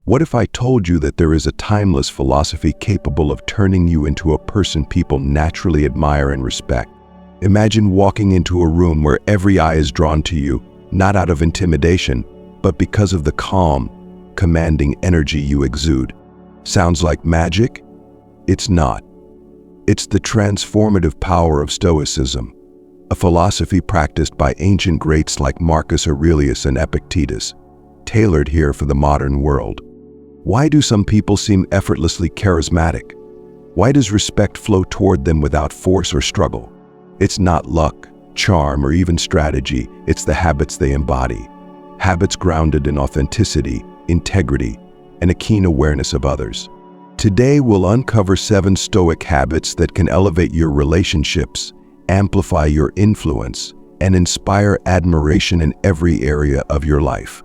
What if I told you that there is a timeless philosophy capable of turning you into a person people naturally admire and respect? Imagine walking into a room where every eye is drawn to you, not out of intimidation, but because of the calm, commanding energy you exude. Sounds like magic? It's not. It's the transformative power of Stoicism, a philosophy practiced by ancient greats like Marcus Aurelius and Epictetus, tailored here for the modern world. Why do some people seem effortlessly charismatic? Why does respect flow toward them without force or struggle? It's not luck, charm, or even strategy. It's the habits they embody. Habits grounded in authenticity, integrity, and a keen awareness of others. Today, we'll uncover 7 Stoic habits that can elevate your relationships, amplify your influence, and inspire admiration in every area of your life.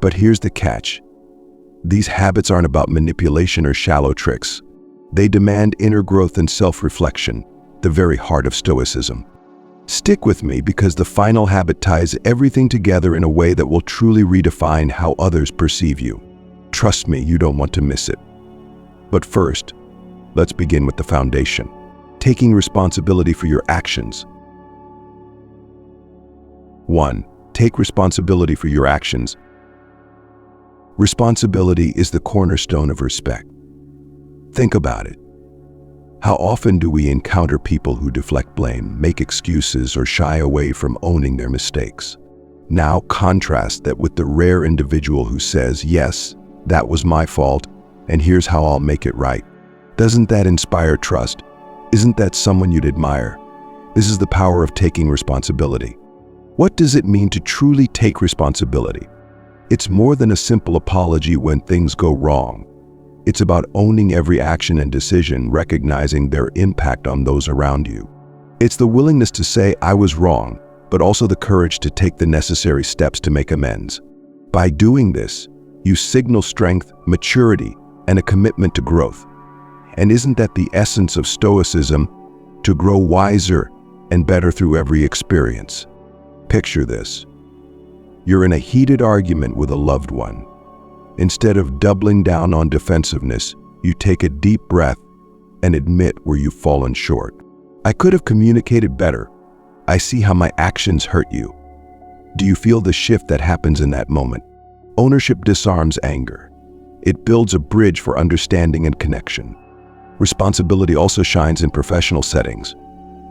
But here's the catch. These habits aren't about manipulation or shallow tricks. They demand inner growth and self-reflection, the very heart of Stoicism. Stick with me because the final habit ties everything together in a way that will truly redefine how others perceive you. Trust me, you don't want to miss it. But first, let's begin with the foundation: taking responsibility for your actions. 1. Take responsibility for your actions. Responsibility is the cornerstone of respect. Think about it. How often do we encounter people who deflect blame, make excuses, or shy away from owning their mistakes? Now contrast that with the rare individual who says, "Yes, that was my fault, and here's how I'll make it right." Doesn't that inspire trust? Isn't that someone you'd admire? This is the power of taking responsibility. What does it mean to truly take responsibility? It's more than a simple apology when things go wrong. It's about owning every action and decision, recognizing their impact on those around you. It's the willingness to say, "I was wrong," but also the courage to take the necessary steps to make amends. By doing this, you signal strength, maturity, and a commitment to growth. And isn't that the essence of Stoicism? To grow wiser and better through every experience. Picture this. You're in a heated argument with a loved one. Instead of doubling down on defensiveness, you take a deep breath and admit where you've fallen short. "I could have communicated better. I see how my actions hurt you." Do you feel the shift that happens in that moment? Ownership disarms anger. It builds a bridge for understanding and connection. Responsibility also shines in professional settings.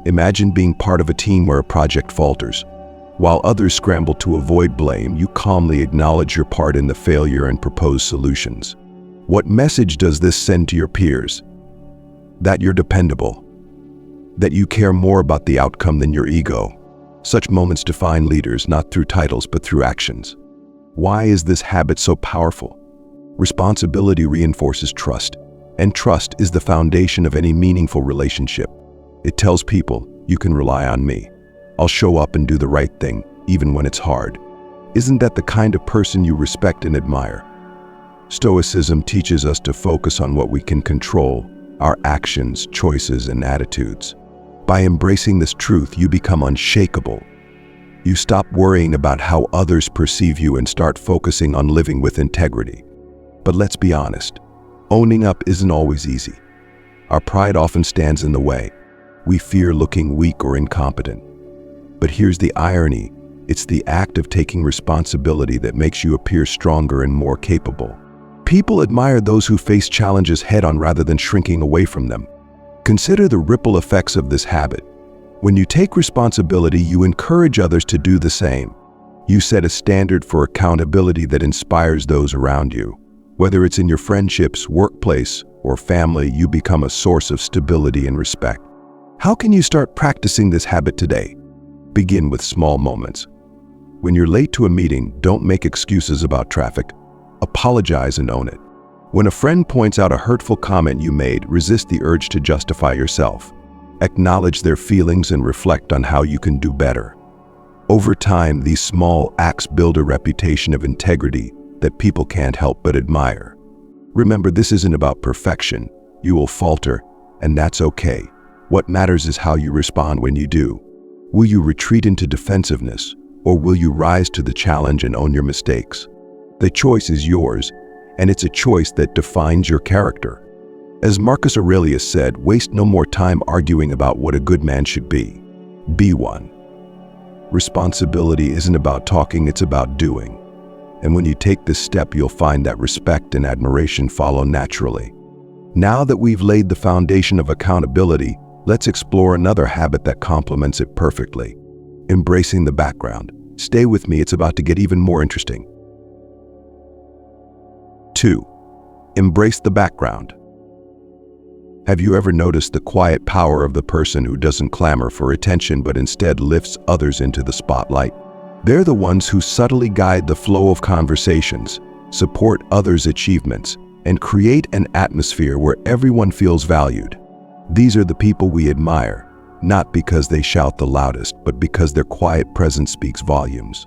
Imagine being part of a team where a project falters. While others scramble to avoid blame, you calmly acknowledge your part in the failure and propose solutions. What message does this send to your peers? That you're dependable. That you care more about the outcome than your ego. Such moments define leaders not through titles but through actions. Why is this habit so powerful? Responsibility reinforces trust, and trust is the foundation of any meaningful relationship. It tells people, "You can rely on me. I'll show up and do the right thing, even when it's hard." Isn't that the kind of person you respect and admire? Stoicism teaches us to focus on what we can control, our actions, choices, and attitudes. By embracing this truth, you become unshakable. You stop worrying about how others perceive you and start focusing on living with integrity. But let's be honest, owning up isn't always easy. Our pride often stands in the way. We fear looking weak or incompetent. But here's the irony. It's the act of taking responsibility that makes you appear stronger and more capable. People admire those who face challenges head-on rather than shrinking away from them. Consider the ripple effects of this habit. When you take responsibility, you encourage others to do the same. You set a standard for accountability that inspires those around you. Whether it's in your friendships, workplace, or family, you become a source of stability and respect. How can you start practicing this habit today? Begin with small moments. When you're late to a meeting, don't make excuses about traffic. Apologize and own it. When a friend points out a hurtful comment you made, resist the urge to justify yourself. Acknowledge their feelings and reflect on how you can do better. Over time, these small acts build a reputation of integrity that people can't help but admire. Remember, this isn't about perfection. You will falter, and that's okay. What matters is how you respond when you do. Will you retreat into defensiveness, or will you rise to the challenge and own your mistakes? The choice is yours, and it's a choice that defines your character. As Marcus Aurelius said, waste no more time arguing about what a good man should be. Be one. Responsibility isn't about talking, it's about doing. And when you take this step, you'll find that respect and admiration follow naturally. Now that we've laid the foundation of accountability, let's explore another habit that complements it perfectly. Embracing the background. Stay with me, it's about to get even more interesting. 2. Embrace the background. Have you ever noticed the quiet power of the person who doesn't clamor for attention but instead lifts others into the spotlight? They're the ones who subtly guide the flow of conversations, support others' achievements, and create an atmosphere where everyone feels valued. These are the people we admire, not because they shout the loudest, but because their quiet presence speaks volumes.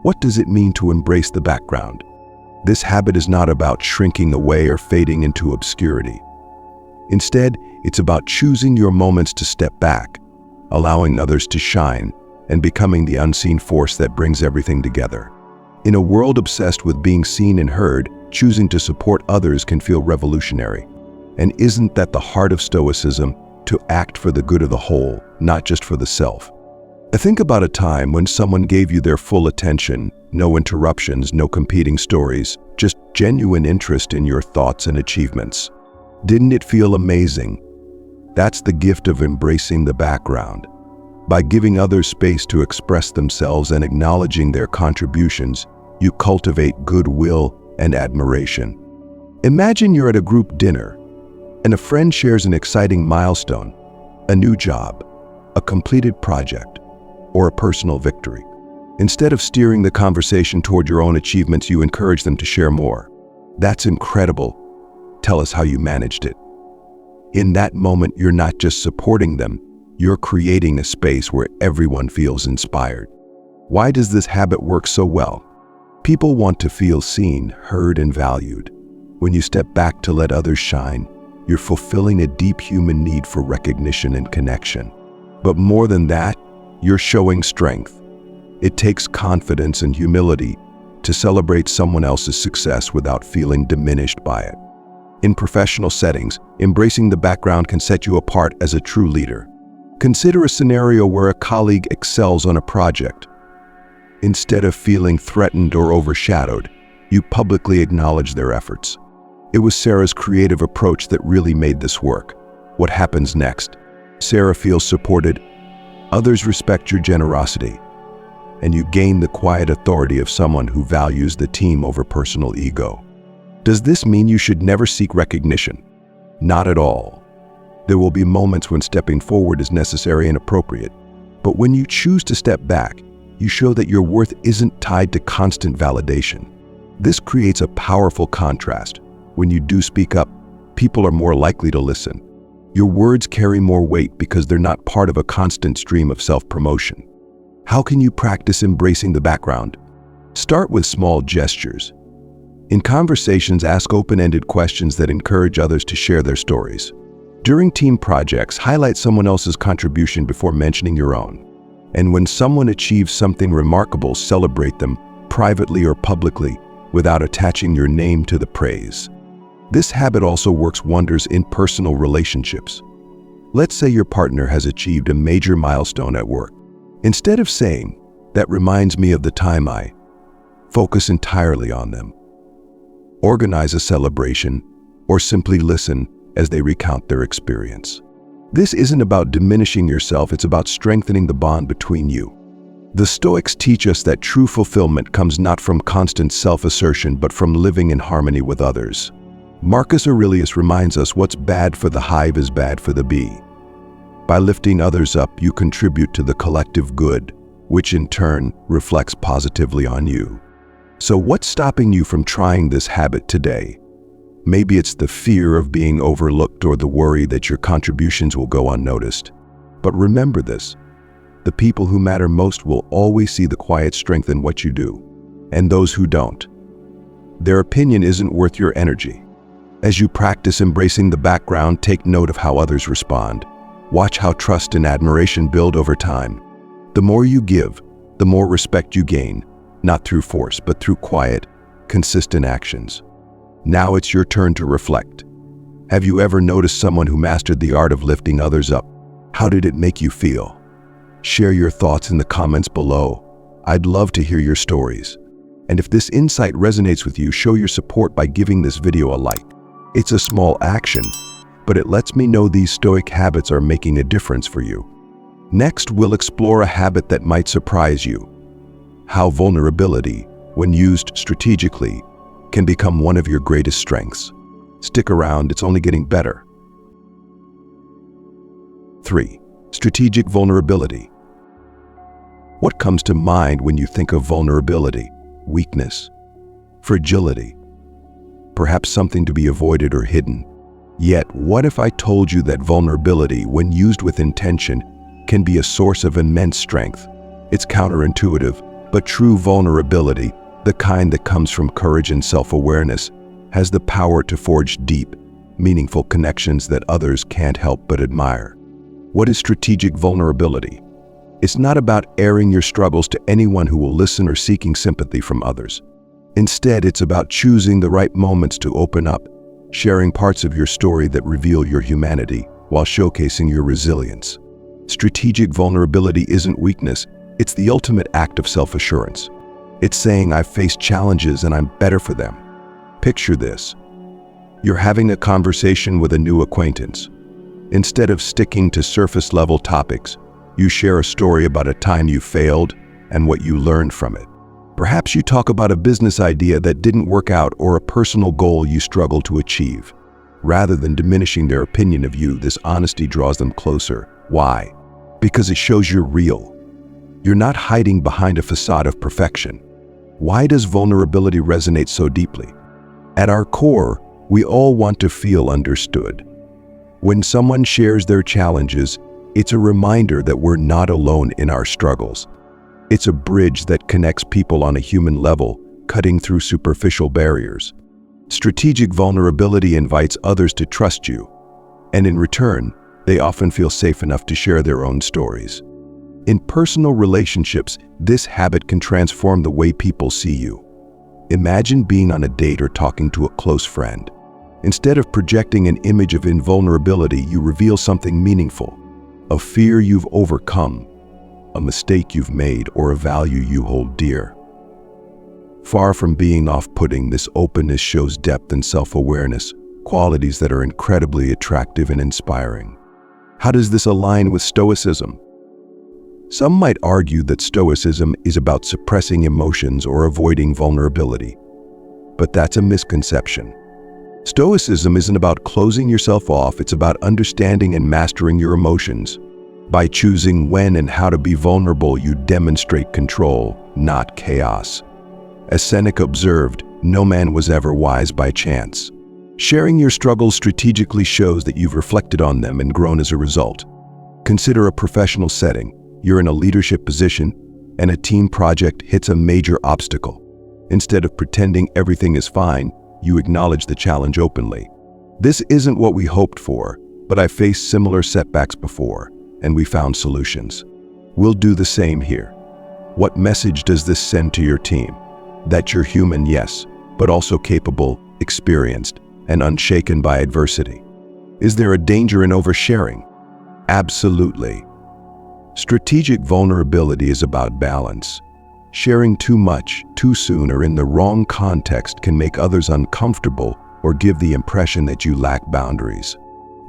What does it mean to embrace the background? This habit is not about shrinking away or fading into obscurity. Instead, it's about choosing your moments to step back, allowing others to shine, and becoming the unseen force that brings everything together. In a world obsessed with being seen and heard, choosing to support others can feel revolutionary. And isn't that the heart of Stoicism? To act for the good of the whole, not just for the self. Think about a time when someone gave you their full attention, no interruptions, no competing stories, just genuine interest in your thoughts and achievements. Didn't it feel amazing? That's the gift of embracing the background. By giving others space to express themselves and acknowledging their contributions, you cultivate goodwill and admiration. Imagine you're at a group dinner, and a friend shares an exciting milestone, a new job, a completed project, or a personal victory. Instead of steering the conversation toward your own achievements, you encourage them to share more. That's incredible. Tell us how you managed it. In that moment, you're not just supporting them, you're creating a space where everyone feels inspired. Why does this habit work so well? People want to feel seen, heard, and valued. When you step back to let others shine, you're fulfilling a deep human need for recognition and connection. But more than that, you're showing strength. It takes confidence and humility to celebrate someone else's success without feeling diminished by it. In professional settings, embracing the background can set you apart as a true leader. Consider a scenario where a colleague excels on a project. Instead of feeling threatened or overshadowed, you publicly acknowledge their efforts. It was Sarah's creative approach that really made this work. What happens next? Sarah feels supported, others respect your generosity, and you gain the quiet authority of someone who values the team over personal ego. Does this mean you should never seek recognition? Not at all. There will be moments when stepping forward is necessary and appropriate, but when you choose to step back, you show that your worth isn't tied to constant validation. This creates a powerful contrast. When you do speak up, people are more likely to listen. Your words carry more weight because they're not part of a constant stream of self-promotion. How can you practice embracing the background? Start with small gestures. In conversations, ask open-ended questions that encourage others to share their stories. During team projects, highlight someone else's contribution before mentioning your own. And when someone achieves something remarkable, celebrate them, privately or publicly, without attaching your name to the praise. This habit also works wonders in personal relationships. Let's say your partner has achieved a major milestone at work. Instead of saying, "That reminds me of the time I," focus entirely on them. Organize a celebration, or simply listen as they recount their experience. This isn't about diminishing yourself, it's about strengthening the bond between you. The Stoics teach us that true fulfillment comes not from constant self-assertion, but from living in harmony with others. Marcus Aurelius reminds us what's bad for the hive is bad for the bee. By lifting others up, you contribute to the collective good, which in turn reflects positively on you. So what's stopping you from trying this habit today? Maybe it's the fear of being overlooked or the worry that your contributions will go unnoticed. But remember this, the people who matter most will always see the quiet strength in what you do, and those who don't, their opinion isn't worth your energy. As you practice embracing the background, take note of how others respond. Watch how trust and admiration build over time. The more you give, the more respect you gain, not through force, but through quiet, consistent actions. Now it's your turn to reflect. Have you ever noticed someone who mastered the art of lifting others up? How did it make you feel? Share your thoughts in the comments below. I'd love to hear your stories. And if this insight resonates with you, show your support by giving this video a like. It's a small action, but it lets me know these Stoic habits are making a difference for you. Next, we'll explore a habit that might surprise you. How vulnerability, when used strategically, can become one of your greatest strengths. Stick around, it's only getting better. 3. Strategic vulnerability. What comes to mind when you think of vulnerability? Weakness, fragility, perhaps something to be avoided or hidden. Yet, what if I told you that vulnerability, when used with intention, can be a source of immense strength? It's counterintuitive, but true vulnerability, the kind that comes from courage and self-awareness, has the power to forge deep, meaningful connections that others can't help but admire. What is strategic vulnerability? It's not about airing your struggles to anyone who will listen or seeking sympathy from others. Instead, it's about choosing the right moments to open up, sharing parts of your story that reveal your humanity while showcasing your resilience. Strategic vulnerability isn't weakness, it's the ultimate act of self-assurance. It's saying, I've faced challenges and I'm better for them. Picture this. You're having a conversation with a new acquaintance. Instead of sticking to surface-level topics, you share a story about a time you failed and what you learned from it. Perhaps you talk about a business idea that didn't work out or a personal goal you struggled to achieve. Rather than diminishing their opinion of you, this honesty draws them closer. Why? Because it shows you're real. You're not hiding behind a facade of perfection. Why does vulnerability resonate so deeply? At our core, we all want to feel understood. When someone shares their challenges, it's a reminder that we're not alone in our struggles. It's a bridge that connects people on a human level, cutting through superficial barriers. Strategic vulnerability invites others to trust you, and in return, they often feel safe enough to share their own stories. In personal relationships, this habit can transform the way people see you. Imagine being on a date or talking to a close friend. Instead of projecting an image of invulnerability, you reveal something meaningful. A fear you've overcome, a mistake you've made, or a value you hold dear. Far from being off-putting, this openness shows depth and self-awareness, qualities that are incredibly attractive and inspiring. How does this align with Stoicism? Some might argue that Stoicism is about suppressing emotions or avoiding vulnerability. But that's a misconception. Stoicism isn't about closing yourself off, it's about understanding and mastering your emotions. By choosing when and how to be vulnerable, you demonstrate control, not chaos. As Seneca observed, no man was ever wise by chance. Sharing your struggles strategically shows that you've reflected on them and grown as a result. Consider a professional setting. You're in a leadership position, and a team project hits a major obstacle. Instead of pretending everything is fine, you acknowledge the challenge openly. This isn't what we hoped for, but I faced similar setbacks before, and we found solutions. We'll do the same here. What message does this send to your team? That you're human, yes, but also capable, experienced, and unshaken by adversity. Is there a danger in oversharing? Absolutely. Strategic vulnerability is about balance. Sharing too much, too soon, or in the wrong context can make others uncomfortable or give the impression that you lack boundaries.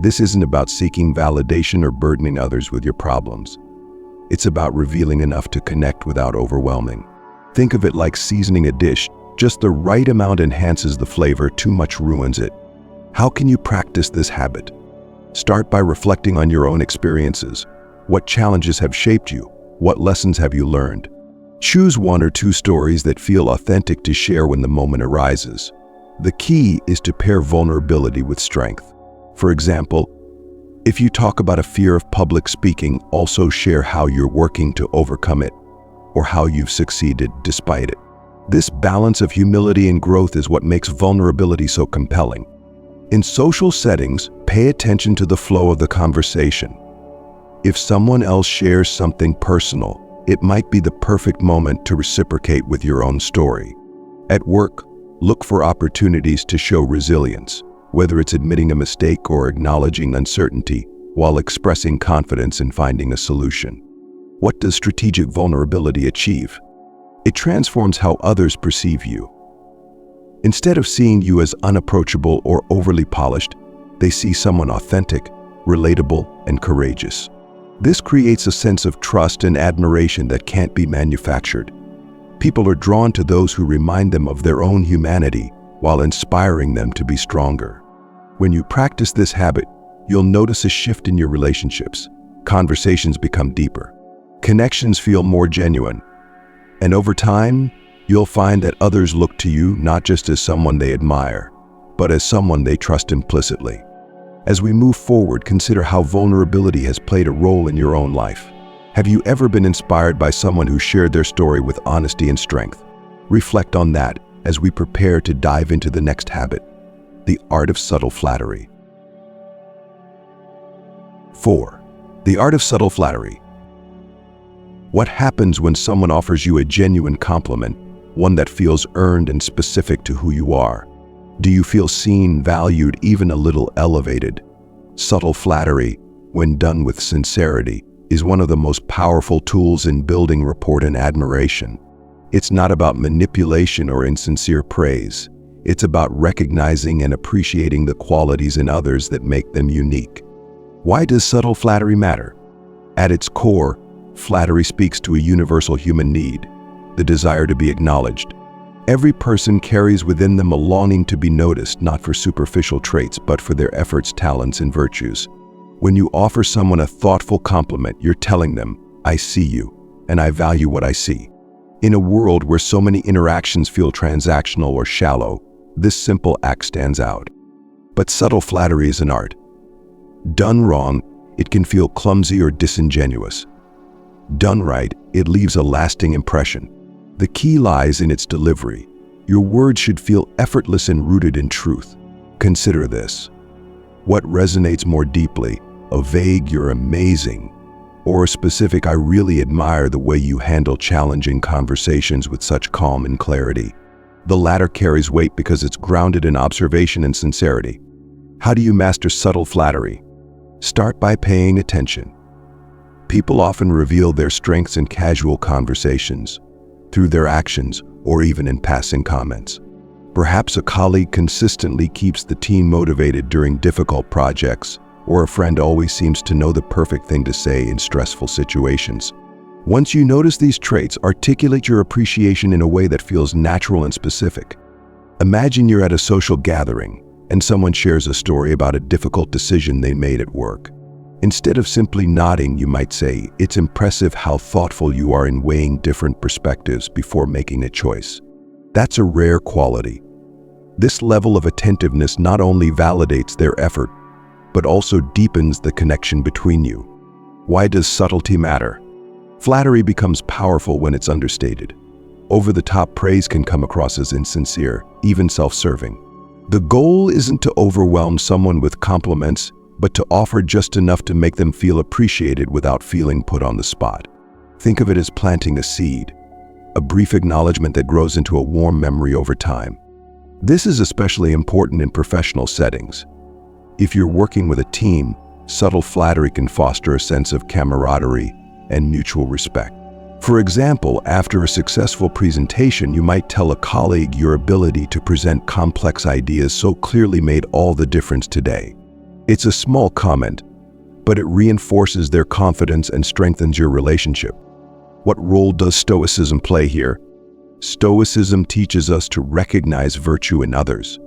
This isn't about seeking validation or burdening others with your problems. It's about revealing enough to connect without overwhelming. Think of it like seasoning a dish. Just the right amount enhances the flavor, too much ruins it. How can you practice this habit? Start by reflecting on your own experiences. What challenges have shaped you? What lessons have you learned? Choose one or two stories that feel authentic to share when the moment arises. The key is to pair vulnerability with strength. For example, if you talk about a fear of public speaking, also share how you're working to overcome it or how you've succeeded despite it. This balance of humility and growth is what makes vulnerability so compelling. In social settings, pay attention to the flow of the conversation. If someone else shares something personal, it might be the perfect moment to reciprocate with your own story. At work, Look for opportunities to show resilience, whether it's admitting a mistake or acknowledging uncertainty while expressing confidence in finding a solution. What does strategic vulnerability achieve? It transforms how others perceive you. Instead of seeing you as unapproachable or overly polished, they see someone authentic, relatable, and courageous. This creates a sense of trust and admiration that can't be manufactured. People are drawn to those who remind them of their own humanity while inspiring them to be stronger. When you practice this habit, you'll notice a shift in your relationships. Conversations become deeper. Connections feel more genuine. And over time, you'll find that others look to you not just as someone they admire, but as someone they trust implicitly. As we move forward, consider how vulnerability has played a role in your own life. Have you ever been inspired by someone who shared their story with honesty and strength? Reflect on that as we prepare to dive into the next habit, the art of subtle flattery. 4. The art of subtle flattery. What happens when someone offers you a genuine compliment, one that feels earned and specific to who you are? Do you feel seen, valued, even a little elevated? Subtle flattery, when done with sincerity, is one of the most powerful tools in building rapport and admiration. It's not about manipulation or insincere praise. It's about recognizing and appreciating the qualities in others that make them unique. Why does subtle flattery matter? At its core, flattery speaks to a universal human need, the desire to be acknowledged. Every person carries within them a longing to be noticed, not for superficial traits, but for their efforts, talents, and virtues. When you offer someone a thoughtful compliment, you're telling them, "I see you, and I value what I see." In a world where so many interactions feel transactional or shallow, this simple act stands out. But subtle flattery is an art. Done wrong, it can feel clumsy or disingenuous. Done right, it leaves a lasting impression. The key lies in its delivery. Your words should feel effortless and rooted in truth. Consider this. What resonates more deeply, a vague "you're amazing," or a specific "I really admire the way you handle challenging conversations with such calm and clarity"? The latter carries weight because it's grounded in observation and sincerity. How do you master subtle flattery? Start by paying attention. People often reveal their strengths in casual conversations, through their actions, or even in passing comments. Perhaps a colleague consistently keeps the team motivated during difficult projects, or a friend always seems to know the perfect thing to say in stressful situations. Once you notice these traits, articulate your appreciation in a way that feels natural and specific. Imagine you're at a social gathering, and someone shares a story about a difficult decision they made at work. Instead of simply nodding, you might say, "It's impressive how thoughtful you are in weighing different perspectives before making a choice." That's a rare quality. This level of attentiveness not only validates their effort, but also deepens the connection between you. Why does subtlety matter? Flattery becomes powerful when it's understated. Over-the-top praise can come across as insincere, even self-serving. The goal isn't to overwhelm someone with compliments, but to offer just enough to make them feel appreciated without feeling put on the spot. Think of it as planting a seed, a brief acknowledgement that grows into a warm memory over time. This is especially important in professional settings. If you're working with a team, subtle flattery can foster a sense of camaraderie and mutual respect. For example, after a successful presentation, you might tell a colleague your ability to present complex ideas so clearly made all the difference today. It's a small comment, but it reinforces their confidence and strengthens your relationship. What role does Stoicism play here? Stoicism teaches us to recognize virtue in others.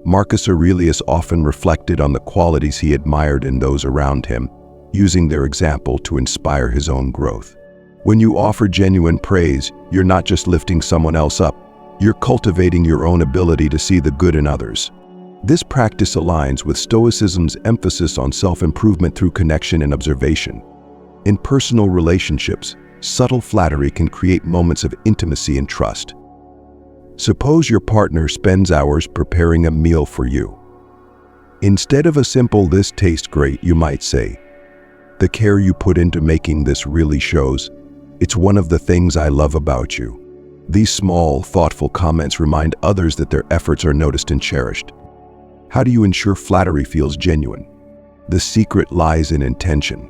Marcus Aurelius often reflected on the qualities he admired in those around him, using their example to inspire his own growth. When you offer genuine praise, you're not just lifting someone else up, you're cultivating your own ability to see the good in others. This practice aligns with Stoicism's emphasis on self-improvement through connection and observation. In personal relationships, subtle flattery can create moments of intimacy and trust. Suppose your partner spends hours preparing a meal for you. Instead of a simple "this tastes great," you might say, "The care you put into making this really shows. It's one of the things I love about you." These small, thoughtful comments remind others that their efforts are noticed and cherished. How do you ensure flattery feels genuine? The secret lies in intention.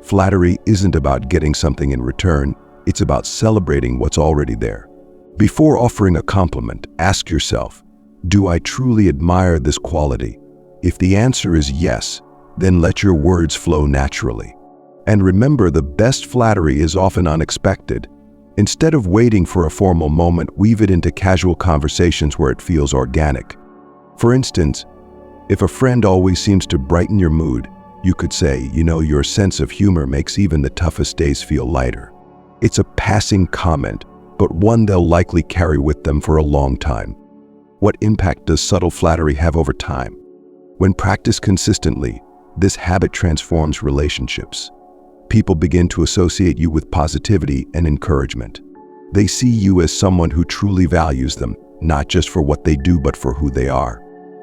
Flattery isn't about getting something in return, it's about celebrating what's already there. Before offering a compliment, ask yourself, do I truly admire this quality? If the answer is yes, then let your words flow naturally. And remember, the best flattery is often unexpected. Instead of waiting for a formal moment, weave it into casual conversations where it feels organic. For instance, if a friend always seems to brighten your mood, you could say, your sense of humor makes even the toughest days feel lighter. It's a passing comment, but one they'll likely carry with them for a long time. What impact does subtle flattery have over time? When practiced consistently, this habit transforms relationships. People begin to associate you with positivity and encouragement. They see you as someone who truly values them, not just for what they do, but for who they are.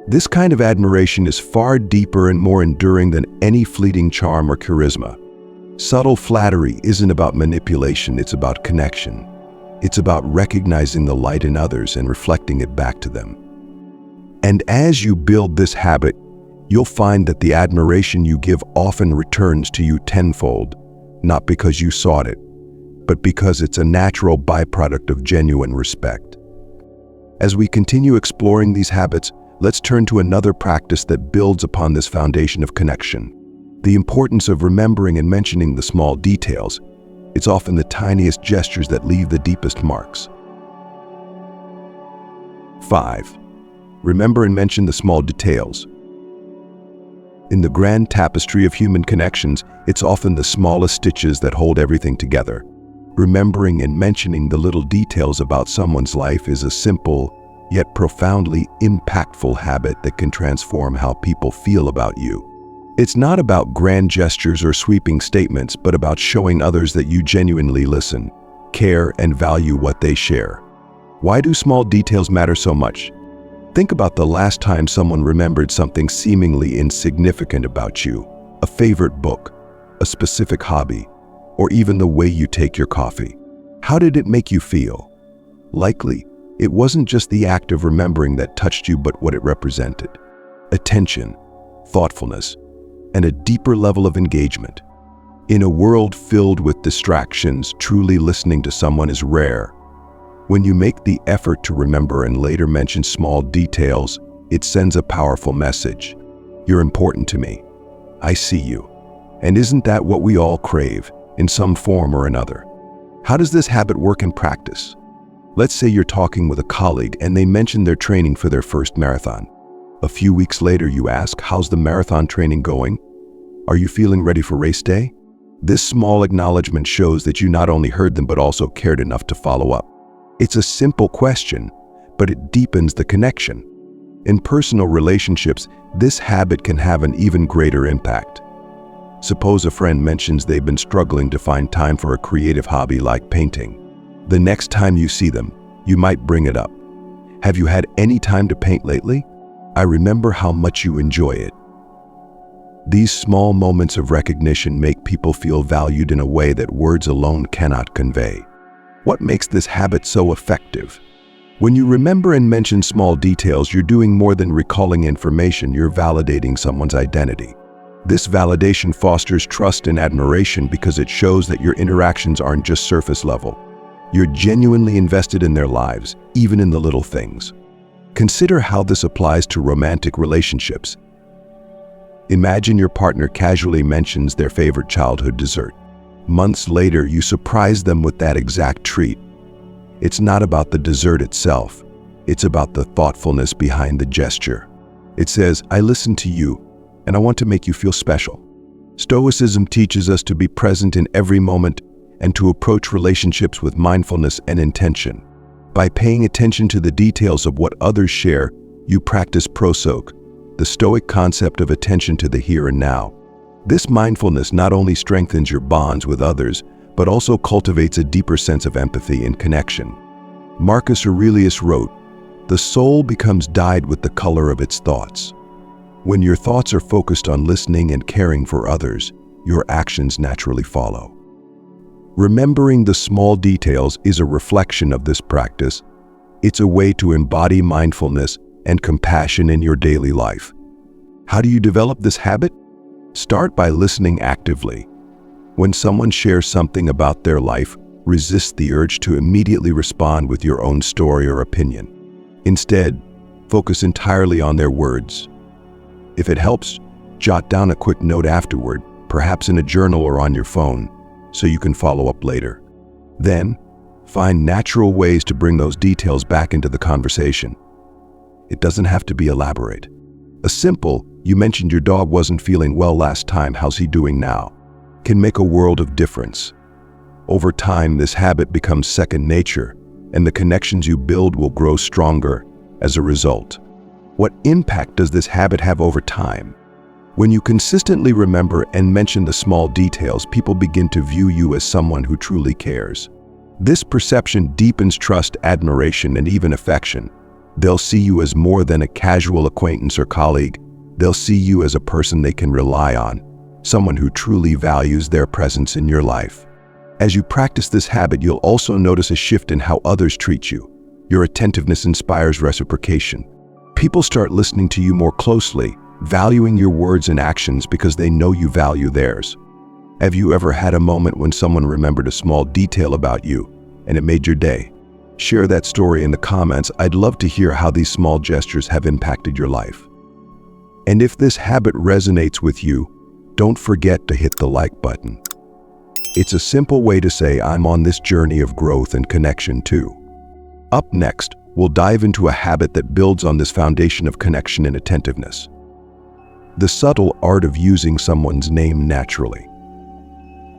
This kind of admiration is far deeper and more enduring than any fleeting charm or charisma. Subtle flattery isn't about manipulation, it's about connection. It's about recognizing the light in others and reflecting it back to them. And as you build this habit, you'll find that the admiration you give often returns to you tenfold, not because you sought it, but because it's a natural byproduct of genuine respect. As we continue exploring these habits, let's turn to another practice that builds upon this foundation of connection: the importance of remembering and mentioning the small details. It's often the tiniest gestures that leave the deepest marks. 5. Remember and mention the small details. In the grand tapestry of human connections, it's often the smallest stitches that hold everything together. Remembering and mentioning the little details about someone's life is a simple, yet profoundly impactful habit that can transform how people feel about you. It's not about grand gestures or sweeping statements, but about showing others that you genuinely listen, care, and value what they share. Why do small details matter so much? Think about the last time someone remembered something seemingly insignificant about you: a favorite book, a specific hobby, or even the way you take your coffee. How did it make you feel? Likely, it wasn't just the act of remembering that touched you, but what it represented: attention, thoughtfulness, and a deeper level of engagement. In a world filled with distractions, truly listening to someone is rare. When you make the effort to remember and later mention small details, it sends a powerful message. You're important to me. I see you. And isn't that what we all crave, in some form or another? How does this habit work in practice? Let's say you're talking with a colleague and they mention their training for their first marathon. A few weeks later, you ask, "How's the marathon training going? Are you feeling ready for race day?" This small acknowledgement shows that you not only heard them but also cared enough to follow up. It's a simple question, but it deepens the connection. In personal relationships, this habit can have an even greater impact. Suppose a friend mentions they've been struggling to find time for a creative hobby like painting. The next time you see them, you might bring it up. "Have you had any time to paint lately? I remember how much you enjoy it." These small moments of recognition make people feel valued in a way that words alone cannot convey. What makes this habit so effective? When you remember and mention small details, you're doing more than recalling information, you're validating someone's identity. This validation fosters trust and admiration because it shows that your interactions aren't just surface level. You're genuinely invested in their lives, even in the little things. Consider how this applies to romantic relationships. Imagine your partner casually mentions their favorite childhood dessert. Months later, you surprise them with that exact treat. It's not about the dessert itself. It's about the thoughtfulness behind the gesture. It says, "I listened to you, and I want to make you feel special." Stoicism teaches us to be present in every moment and to approach relationships with mindfulness and intention. By paying attention to the details of what others share, you practice prosoc, the Stoic concept of attention to the here and now. This mindfulness not only strengthens your bonds with others, but also cultivates a deeper sense of empathy and connection. Marcus Aurelius wrote, "The soul becomes dyed with the color of its thoughts." When your thoughts are focused on listening and caring for others, your actions naturally follow. Remembering the small details is a reflection of this practice. It's a way to embody mindfulness and compassion in your daily life. How do you develop this habit? Start by listening actively. When someone shares something about their life, resist the urge to immediately respond with your own story or opinion. Instead, focus entirely on their words. If it helps, jot down a quick note afterward, perhaps in a journal or on your phone, so you can follow up later. Then, find natural ways to bring those details back into the conversation. It doesn't have to be elaborate. A simple, "You mentioned your dog wasn't feeling well last time, how's he doing now?" can make a world of difference. Over time, this habit becomes second nature, and the connections you build will grow stronger as a result. What impact does this habit have over time? When you consistently remember and mention the small details, people begin to view you as someone who truly cares. This perception deepens trust, admiration, and even affection. They'll see you as more than a casual acquaintance or colleague. They'll see you as a person they can rely on, someone who truly values their presence in your life. As you practice this habit, you'll also notice a shift in how others treat you. Your attentiveness inspires reciprocation. People start listening to you more closely, valuing your words and actions because they know you value theirs. Have you ever had a moment when someone remembered a small detail about you and it made your day? Share that story in the comments. I'd love to hear how these small gestures have impacted your life. And if this habit resonates with you, don't forget to hit the like button. It's a simple way to say, "I'm on this journey of growth and connection too." Up next, we'll dive into a habit that builds on this foundation of connection and attentiveness. The subtle art of using someone's name naturally.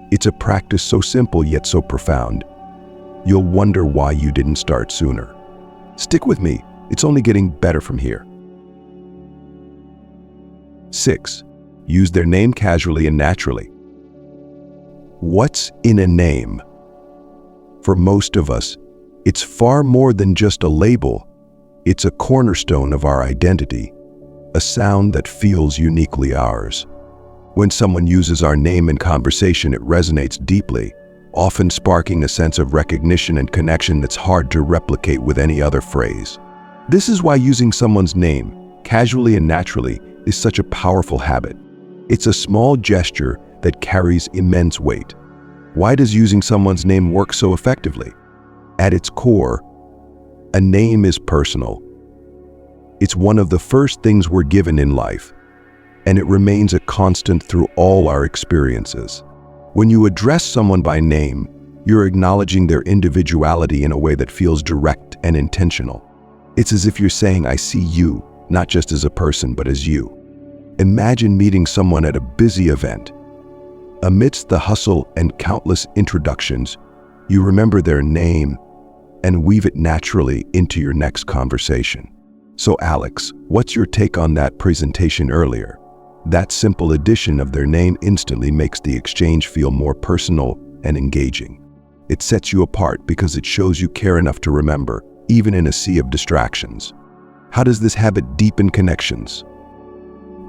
It's a practice so simple yet so profound. You'll wonder why you didn't start sooner. Stick with me, it's only getting better from here. 6. Use their name casually and naturally. What's in a name? For most of us, it's far more than just a label. It's a cornerstone of our identity, a sound that feels uniquely ours. When someone uses our name in conversation, it resonates deeply, often sparking a sense of recognition and connection that's hard to replicate with any other phrase. This is why using someone's name, casually and naturally, is such a powerful habit. It's a small gesture that carries immense weight. Why does using someone's name work so effectively? At its core, a name is personal. It's one of the first things we're given in life, and it remains a constant through all our experiences. When you address someone by name, you're acknowledging their individuality in a way that feels direct and intentional. It's as if you're saying, "I see you, not just as a person, but as you." Imagine meeting someone at a busy event. Amidst the hustle and countless introductions, you remember their name and weave it naturally into your next conversation. So Alex, what's your take on that presentation earlier? That simple addition of their name instantly makes the exchange feel more personal and engaging. It sets you apart because it shows you care enough to remember, even in a sea of distractions. How does this habit deepen connections?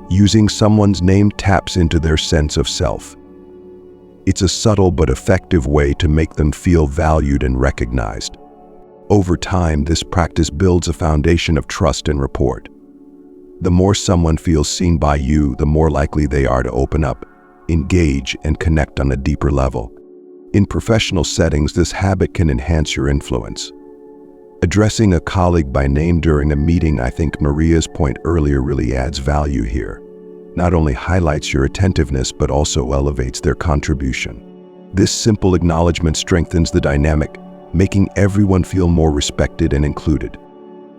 Using someone's name taps into their sense of self. It's a subtle but effective way to make them feel valued and recognized. Over time, this practice builds a foundation of trust and rapport. The more someone feels seen by you, the more likely they are to open up, engage, and connect on a deeper level. In professional settings, this habit can enhance your influence. Addressing a colleague by name during a meeting, I think Maria's point earlier really adds value here. Not only highlights your attentiveness, but also elevates their contribution. This simple acknowledgement strengthens the dynamic, making everyone feel more respected and included.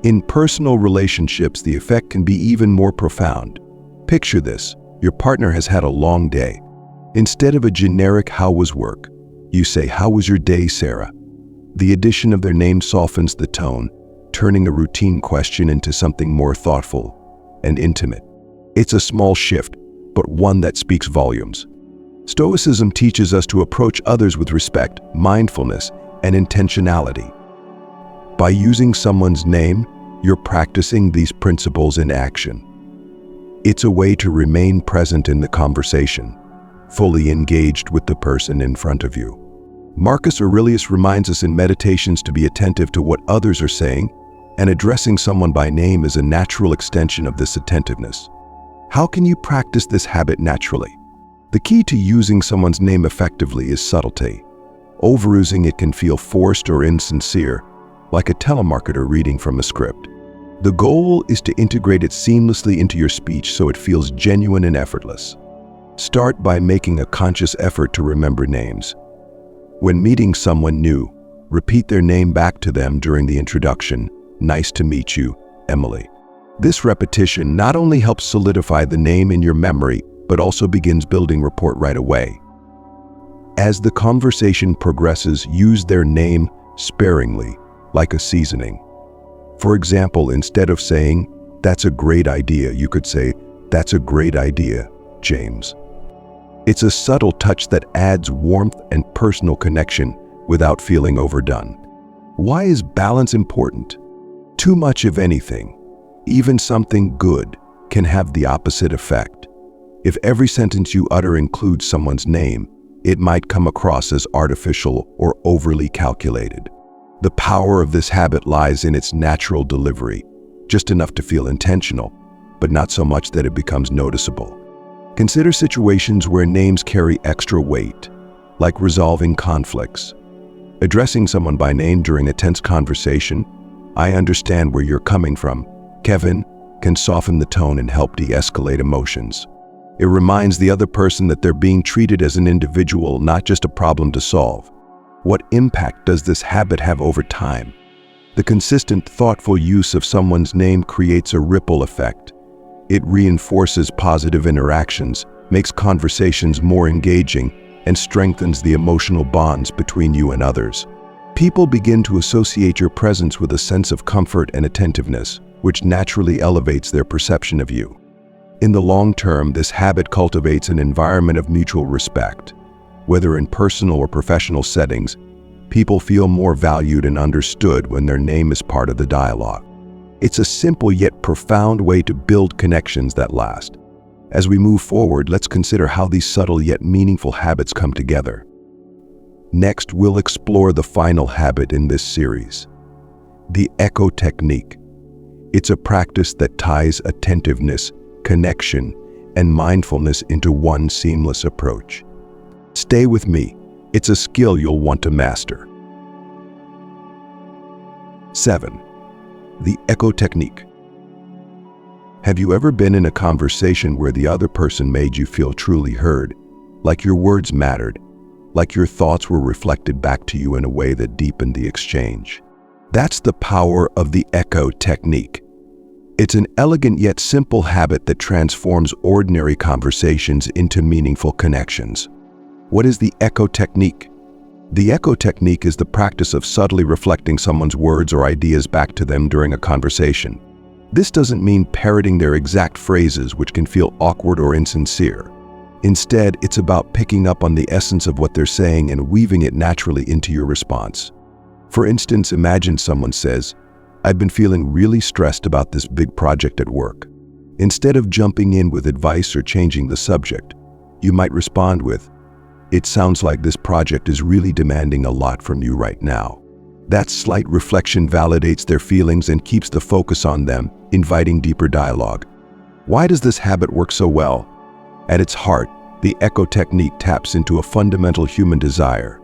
In personal relationships, the effect can be even more profound. Picture this: your partner has had a long day. Instead of a generic "how was work?" you say, "How was your day, Sarah?" The addition of their name softens the tone, turning a routine question into something more thoughtful and intimate. It's a small shift, but one that speaks volumes. Stoicism teaches us to approach others with respect, mindfulness, and intentionality. By using someone's name, you're practicing these principles in action. It's a way to remain present in the conversation, fully engaged with the person in front of you. Marcus Aurelius reminds us in Meditations to be attentive to what others are saying, and addressing someone by name is a natural extension of this attentiveness. How can you practice this habit naturally? The key to using someone's name effectively is subtlety. Overusing it can feel forced or insincere, like a telemarketer reading from a script. The goal is to integrate it seamlessly into your speech so it feels genuine and effortless. Start by making a conscious effort to remember names. When meeting someone new, repeat their name back to them during the introduction. Nice to meet you, Emily. This repetition not only helps solidify the name in your memory, but also begins building rapport right away. As the conversation progresses, use their name sparingly, like a seasoning. For example, instead of saying, "That's a great idea," you could say, "That's a great idea, James." It's a subtle touch that adds warmth and personal connection without feeling overdone. Why is balance important? Too much of anything, even something good, can have the opposite effect. If every sentence you utter includes someone's name, it might come across as artificial or overly calculated. The power of this habit lies in its natural delivery, just enough to feel intentional, but not so much that it becomes noticeable. Consider situations where names carry extra weight, like resolving conflicts. Addressing someone by name during a tense conversation, "I understand where you're coming from, Kevin," can soften the tone and help de-escalate emotions. It reminds the other person that they're being treated as an individual, not just a problem to solve. What impact does this habit have over time? The consistent, thoughtful use of someone's name creates a ripple effect. It reinforces positive interactions, makes conversations more engaging, and strengthens the emotional bonds between you and others. People begin to associate your presence with a sense of comfort and attentiveness, which naturally elevates their perception of you. In the long term, this habit cultivates an environment of mutual respect. Whether in personal or professional settings, people feel more valued and understood when their name is part of the dialogue. It's a simple yet profound way to build connections that last. As we move forward, let's consider how these subtle yet meaningful habits come together. Next, we'll explore the final habit in this series, the echo technique. It's a practice that ties attentiveness, connection, and mindfulness into one seamless approach. Stay with me. It's a skill you'll want to master. 7. The echo technique. Have you ever been in a conversation where the other person made you feel truly heard, like your words mattered, like your thoughts were reflected back to you in a way that deepened the exchange? That's the power of the echo technique. It's an elegant yet simple habit that transforms ordinary conversations into meaningful connections. What is the echo technique? The echo technique is the practice of subtly reflecting someone's words or ideas back to them during a conversation. This doesn't mean parroting their exact phrases, which can feel awkward or insincere. Instead, it's about picking up on the essence of what they're saying and weaving it naturally into your response. For instance, imagine someone says, "I've been feeling really stressed about this big project at work." Instead of jumping in with advice or changing the subject, you might respond with, "It sounds like this project is really demanding a lot from you right now." That slight reflection validates their feelings and keeps the focus on them, inviting deeper dialogue. Why does this habit work so well? At its heart, the echo technique taps into a fundamental human desire,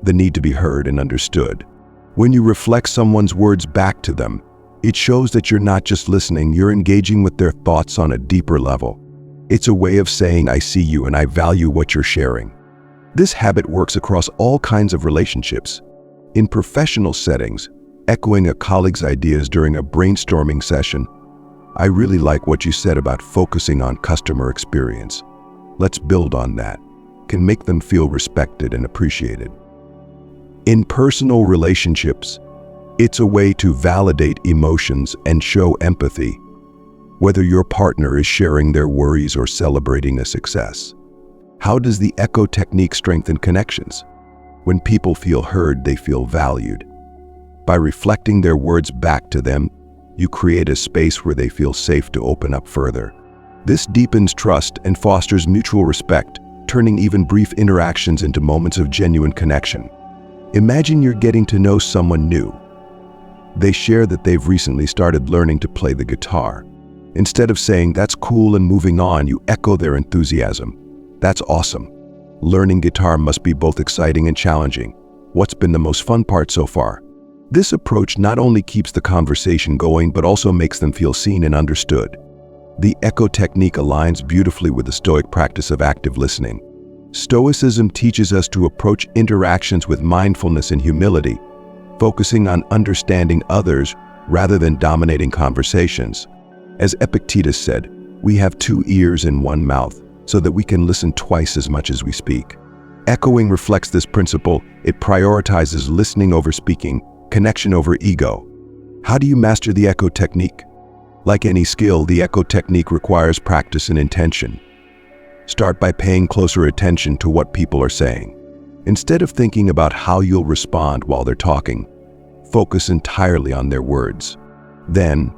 the need to be heard and understood. When you reflect someone's words back to them, it shows that you're not just listening, you're engaging with their thoughts on a deeper level. It's a way of saying, "I see you and I value what you're sharing." This habit works across all kinds of relationships. In professional settings, echoing a colleague's ideas during a brainstorming session, "I really like what you said about focusing on customer experience. Let's build on that," can make them feel respected and appreciated. In personal relationships, it's a way to validate emotions and show empathy, whether your partner is sharing their worries or celebrating a success. How does the echo technique strengthen connections? When people feel heard, they feel valued. By reflecting their words back to them, you create a space where they feel safe to open up further. This deepens trust and fosters mutual respect, turning even brief interactions into moments of genuine connection. Imagine you're getting to know someone new. They share that they've recently started learning to play the guitar. Instead of saying, "That's cool," and moving on, you echo their enthusiasm. "That's awesome. Learning guitar must be both exciting and challenging. What's been the most fun part so far?" This approach not only keeps the conversation going, but also makes them feel seen and understood. The echo technique aligns beautifully with the Stoic practice of active listening. Stoicism teaches us to approach interactions with mindfulness and humility, focusing on understanding others rather than dominating conversations. As Epictetus said, "We have 2 ears and 1 mouth, so that we can listen twice as much as we speak." Echoing reflects this principle. It prioritizes listening over speaking, connection over ego. How do you master the echo technique? Like any skill, the echo technique requires practice and intention. Start by paying closer attention to what people are saying. Instead of thinking about how you'll respond while they're talking, focus entirely on their words. Then,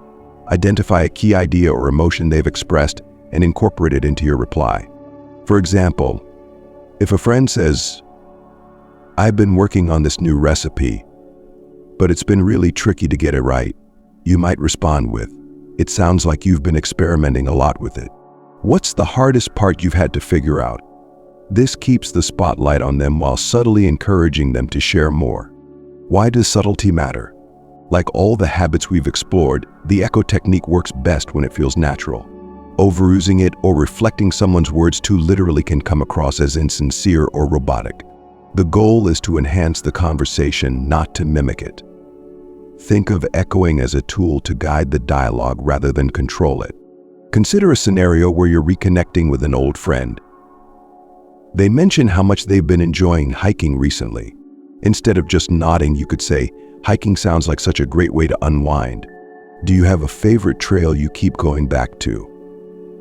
identify a key idea or emotion they've expressed and incorporate it into your reply. For example, if a friend says, "I've been working on this new recipe, but it's been really tricky to get it right," you might respond with, "It sounds like you've been experimenting a lot with it. What's the hardest part you've had to figure out?" This keeps the spotlight on them while subtly encouraging them to share more. Why does subtlety matter? Like all the habits we've explored, the echo technique works best when it feels natural. Overusing it or reflecting someone's words too literally can come across as insincere or robotic. The goal is to enhance the conversation, not to mimic it. Think of echoing as a tool to guide the dialogue rather than control it. Consider a scenario where you're reconnecting with an old friend. They mention how much they've been enjoying hiking recently. Instead of just nodding, you could say, "Hiking sounds like such a great way to unwind. Do you have a favorite trail you keep going back to?"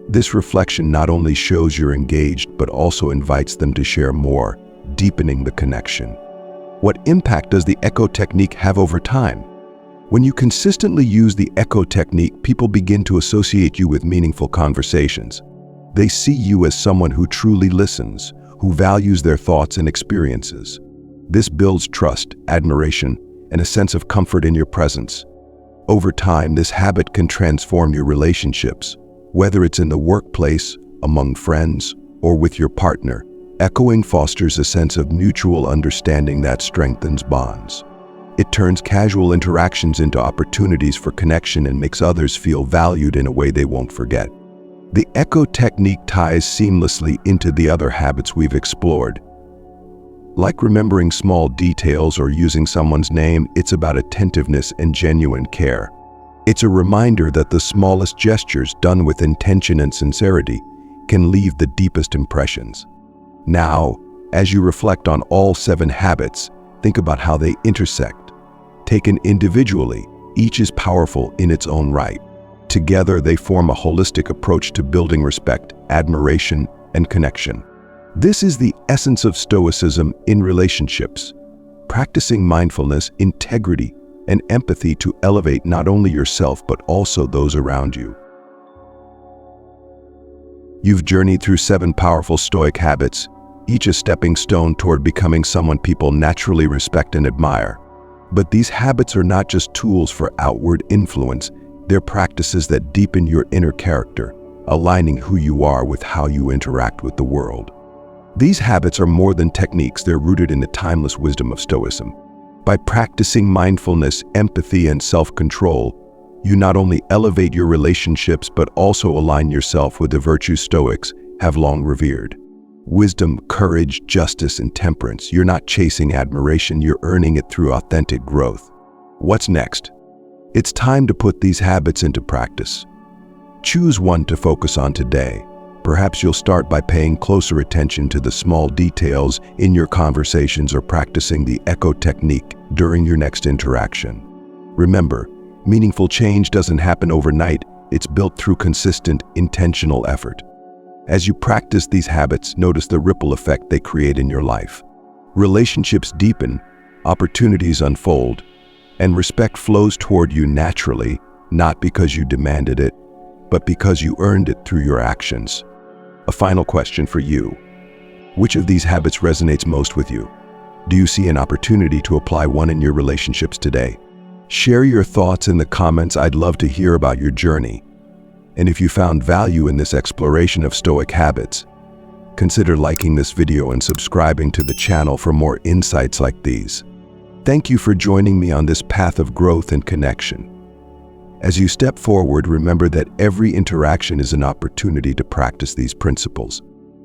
This reflection not only shows you're engaged, but also invites them to share more, deepening the connection. What impact does the echo technique have over time? When you consistently use the echo technique, people begin to associate you with meaningful conversations. They see you as someone who truly listens, who values their thoughts and experiences. This builds trust, admiration, and a sense of comfort in your presence. Over time, this habit can transform your relationships, whether it's in the workplace, among friends, or with your partner. Echoing fosters a sense of mutual understanding that strengthens bonds. It turns casual interactions into opportunities for connection and makes others feel valued in a way they won't forget. The echo technique ties seamlessly into the other habits we've explored. Like remembering small details or using someone's name, it's about attentiveness and genuine care. It's a reminder that the smallest gestures done with intention and sincerity can leave the deepest impressions. Now, as you reflect on all 7 habits, think about how they intersect. Taken individually, each is powerful in its own right. Together, they form a holistic approach to building respect, admiration, and connection. This is the essence of Stoicism in relationships, practicing mindfulness, integrity, and empathy to elevate not only yourself but also those around you. You've journeyed through 7 powerful Stoic habits, each a stepping stone toward becoming someone people naturally respect and admire. But these habits are not just tools for outward influence, they're practices that deepen your inner character, aligning who you are with how you interact with the world. These habits are more than techniques, they're rooted in the timeless wisdom of Stoicism. By practicing mindfulness, empathy, and self-control, you not only elevate your relationships but also align yourself with the virtues Stoics have long revered. Wisdom, courage, justice, and temperance. You're not chasing admiration, you're earning it through authentic growth. What's next? It's time to put these habits into practice. Choose one to focus on today. Perhaps you'll start by paying closer attention to the small details in your conversations or practicing the echo technique during your next interaction. Remember, meaningful change doesn't happen overnight, it's built through consistent, intentional effort. As you practice these habits, notice the ripple effect they create in your life. Relationships deepen, opportunities unfold, and respect flows toward you naturally, not because you demanded it, but because you earned it through your actions. A final question for you. Which of these habits resonates most with you? Do you see an opportunity to apply one in your relationships today? Share your thoughts in the comments. I'd love to hear about your journey. And if you found value in this exploration of Stoic habits, consider liking this video and subscribing to the channel for more insights like these. Thank you for joining me on this path of growth and connection. As you step forward, remember that every interaction is an opportunity to practice these principles.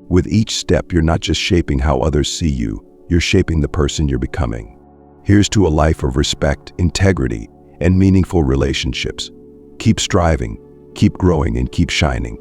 With each step, you're not just shaping how others see you, you're shaping the person you're becoming. Here's to a life of respect, integrity, and meaningful relationships. Keep striving, keep growing, and keep shining.